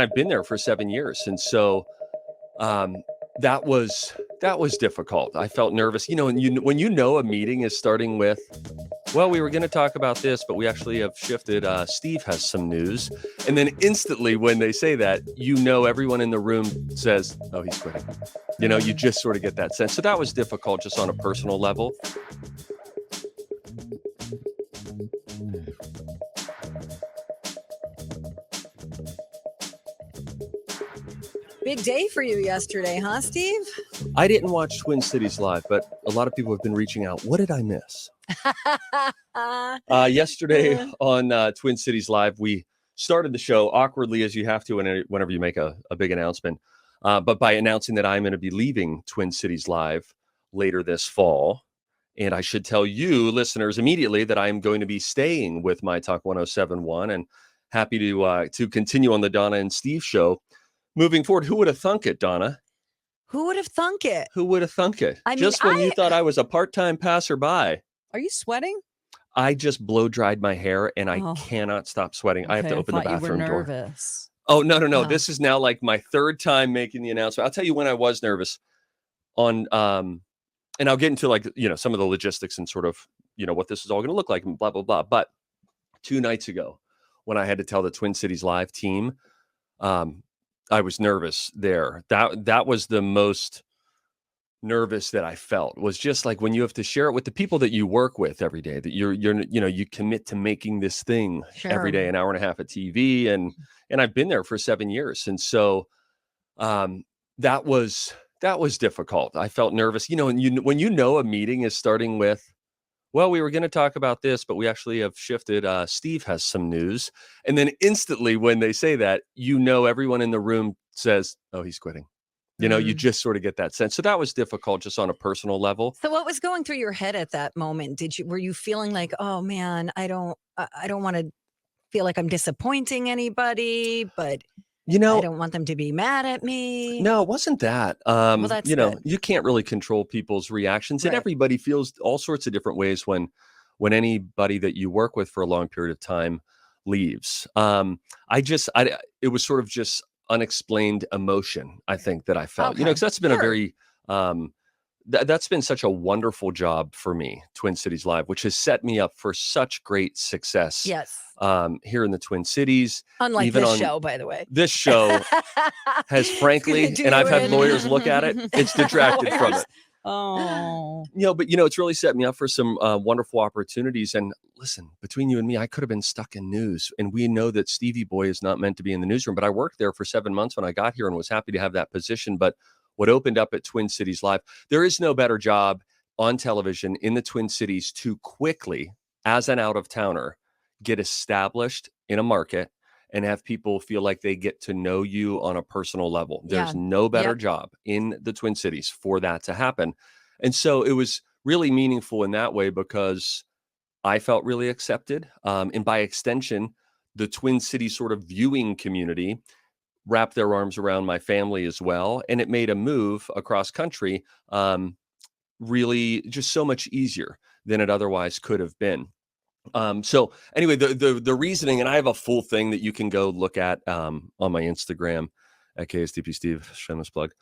I've been there for 7 years, and so, um, that was that was difficult. I felt nervous, and when a meeting is starting with, "Well, we were gonna talk about this, but we actually have shifted, Steve has some news," and then instantly when they say that, everyone in the room says, "Oh, he's quitting." You Mhm. just sort of get that sense. So that was difficult just on a personal level. Big day for you yesterday, huh, Steve? I didn't watch Twin Cities live, but a lot of people have been reaching out. What did I miss? Yesterday on Twin Cities Live, we started the show awkwardly, as you have to whenever you make a big announcement, but by announcing that I'm going to be leaving Twin Cities Live later this fall. And I should tell you, listeners, immediately that I'm going to be staying with myTalk 1071 and happy to continue on the Donna and Steve show moving forward. Who would have thunk it, Donna? Who would have thunk it? Who would have thunk it? I mean, Just when you thought I was a part-time passerby. Are you sweating? I just blow dried my hair and I Oh. cannot stop sweating. I have to Okay, open the I thought you were bathroom door. nervous. Oh, no. Oh. This is now like my third time making the announcement. I'll tell you when I was nervous on, and I'll get into some of the logistics and sort of, what this is all going to look like and blah, blah, blah. But 2 nights ago when I had to tell the Twin Cities Live team, I was nervous there. That was the most nervous that I felt, was just like when you have to share it with the people that you work with every day, that you commit to making this thing every day, an hour and a half of TV. And I've been there for 7 years. And so, that was difficult. I felt nervous, and when a meeting is starting with, "Well, we were going to talk about this, but we actually have shifted, Steve has some news." And then instantly when they say that, everyone in the room says, "Oh, he's quitting." You just sort of get that sense. So that was difficult just on a personal level. So what was going through your head at that moment? Were you feeling like, "Oh man, I don't want to feel like I'm disappointing anybody, but I don't want them to be mad at me"? No, it wasn't that. Well, that's good. You can't really control people's reactions, and Right. everybody feels all sorts of different ways when anybody that you work with for a long period of time leaves. It was sort of just unexplained emotion, I think, that I felt. Okay. Because that's been a Sure. very that's been such a wonderful job for me, Twin Cities Live, which has set me up for such great success. Yes. Here in the Twin Cities. Unlike even this on show, by the way. this show has frankly, and I've had lawyers look at it, it's detracted from it. Oh. But it's really set me up for some wonderful opportunities. And listen, between you and me, I could have been stuck in news. And we know that Stevie Boy is not meant to be in the newsroom, but I worked there for 7 months when I got here and was happy to have that position. But what opened up at Twin Cities Live, there is no better job on television in the Twin Cities to quickly, as an out-of-towner, get established in a market and have people feel like they get to know you on a personal level. There's no better job in the Twin Cities for that to happen. And so it was really meaningful in that way because I felt really accepted. And by extension, the Twin Cities sort of viewing community wrapped their arms around my family as well. And it made a move across country really just so much easier than it otherwise could have been. So anyway, the reasoning, and I have a full thing that you can go look at on my Instagram at KSTP Steve, shameless plug.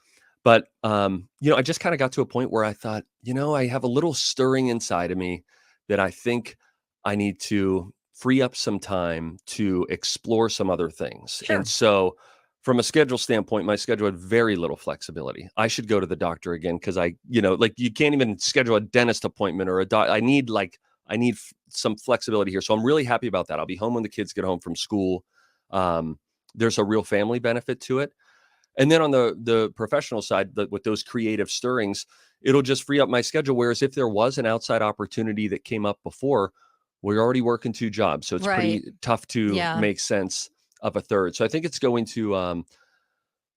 But I just kind of got to a point where I thought, I have a little stirring inside of me that I think I need to free up some time to explore some other things. Sure. And so from a schedule standpoint, my schedule had very little flexibility. I should go to the doctor again because you can't even schedule a dentist appointment or I need some flexibility here. So I'm really happy about that. I'll be home when the kids get home from school. There's a real family benefit to it. And then on the professional side, with those creative stirrings, it'll just free up my schedule. Whereas if there was an outside opportunity that came up before, we're already working 2 jobs. So it's pretty tough to make sense of a third. So I think it's going to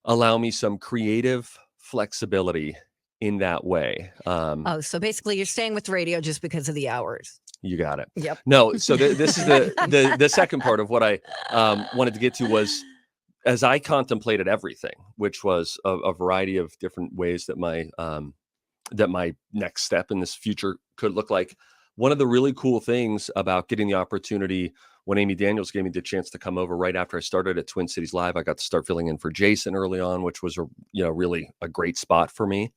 allow me some creative flexibility in that way. So basically you're staying with radio just because of the hours. You got it. Yep. No, so this is the second part of what I wanted to get to was, as I contemplated everything, which was a variety of different ways that my next step in this future could look like. One of the really cool things about getting the opportunity when Amy Daniels gave me the chance to come over right after I started at Twin Cities Live, I got to start filling in for Jason early on, which was really a great spot for me.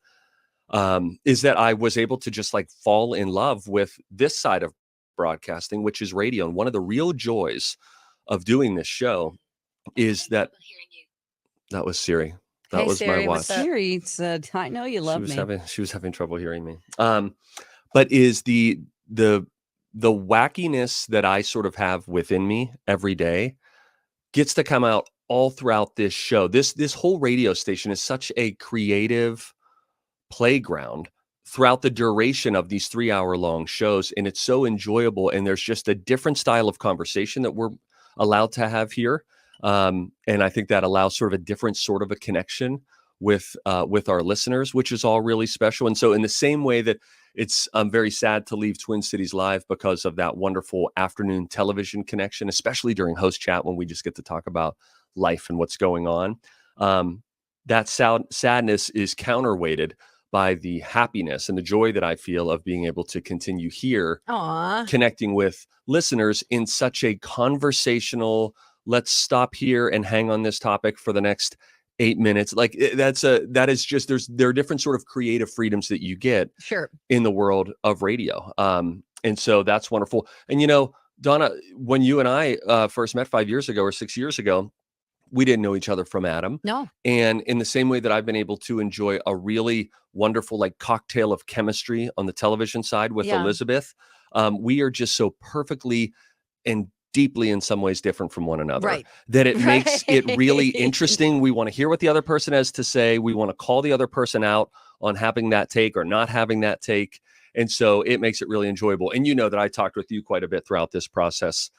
Is that I was able to just like fall in love with this side of broadcasting, which is radio. And one of the real joys of doing this show is that was Siri. That Hey, was Siri, my what's watch. up? Siri said, "I know you love me." She was having trouble hearing me. But is the wackiness that I sort of have within me every day gets to come out all throughout this show. This whole radio station is such a creative playground throughout the duration of these 3-hour-long shows, and it's so enjoyable. And there's just a different style of conversation that we're allowed to have here, and I think that allows sort of a different sort of a connection with our listeners, which is all really special. And so, in the same way that I'm very sad to leave Twin Cities Live because of that wonderful afternoon television connection, especially during host chat when we just get to talk about life and what's going on. That sadness is counterweighted by the happiness and the joy that I feel of being able to continue here, connecting with listeners in such a conversational, let's stop here and hang on this topic for the next 8 minutes. Like that is just, there are different sort of creative freedoms that you get in the world of radio. And so that's wonderful. And, Donna, when you and I first met 5 years ago or 6 years ago, we didn't know each other from Adam. No. And in the same way that I've been able to enjoy a really wonderful like cocktail of chemistry on the television side with Elizabeth, we are just so perfectly and deeply in some ways different from one another, that it makes it really interesting. We want to hear what the other person has to say. We want to call the other person out on having that take or not having that take. And so it makes it really enjoyable. And that I talked with you quite a bit throughout this process,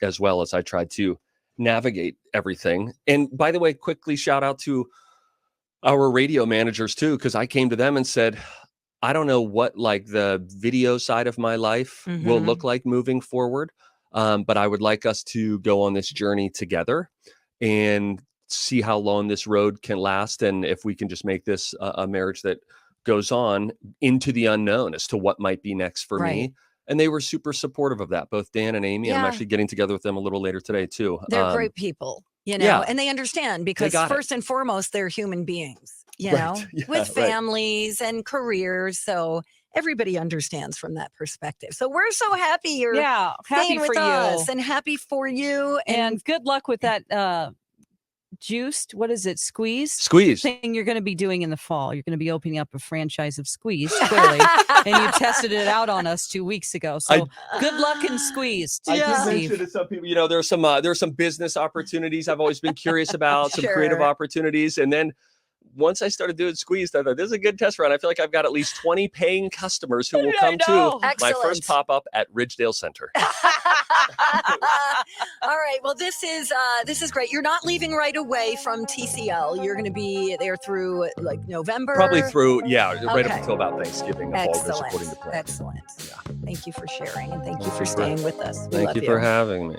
as well as I tried to navigate everything. And by the way, quickly shout out to our radio managers too, because I came to them and said, I don't know what like the video side of my life will look like moving forward. But I would like us to go on this journey together and see how long this road can last. And if we can just make this a marriage that goes on into the unknown as to what might be next for me. And they were super supportive of that, both Dan and Amy. I'm actually getting together with them a little later today too. They're great people, and they understand because first and foremost, they're human beings, with families and careers. So everybody understands from that perspective. So we're so happy you're happy with for us you and happy for you. And good luck with that juiced, what is it, squeeze thing you're going to be doing in the fall. You're going to be opening up a franchise of Squeeze, clearly. And you tested it out on us 2 weeks ago. So good luck in Squeeze. I just mentioned to some people, there's some business opportunities I've always been curious about, some creative opportunities. And then once I started doing Squeezed, I thought this is a good test run. I feel like I've got at least 20 paying customers who will come to my first pop-up at Ridgedale Center. All right. Well, this is great. You're not leaving right away from TCL. You're going to be there through like November. Probably through, right up until about Thanksgiving. Excellent. According to plan. Excellent. Thank you for sharing and thank you for staying with us. Thank you for having me.